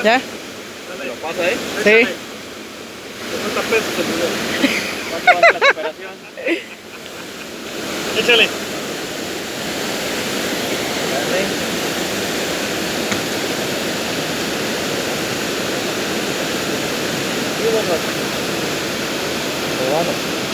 ¿Ya? ¿Lo pasa ahí? Sí. 50 pesos el video. ¿Cuánto vale la cooperación? Échale. Probando.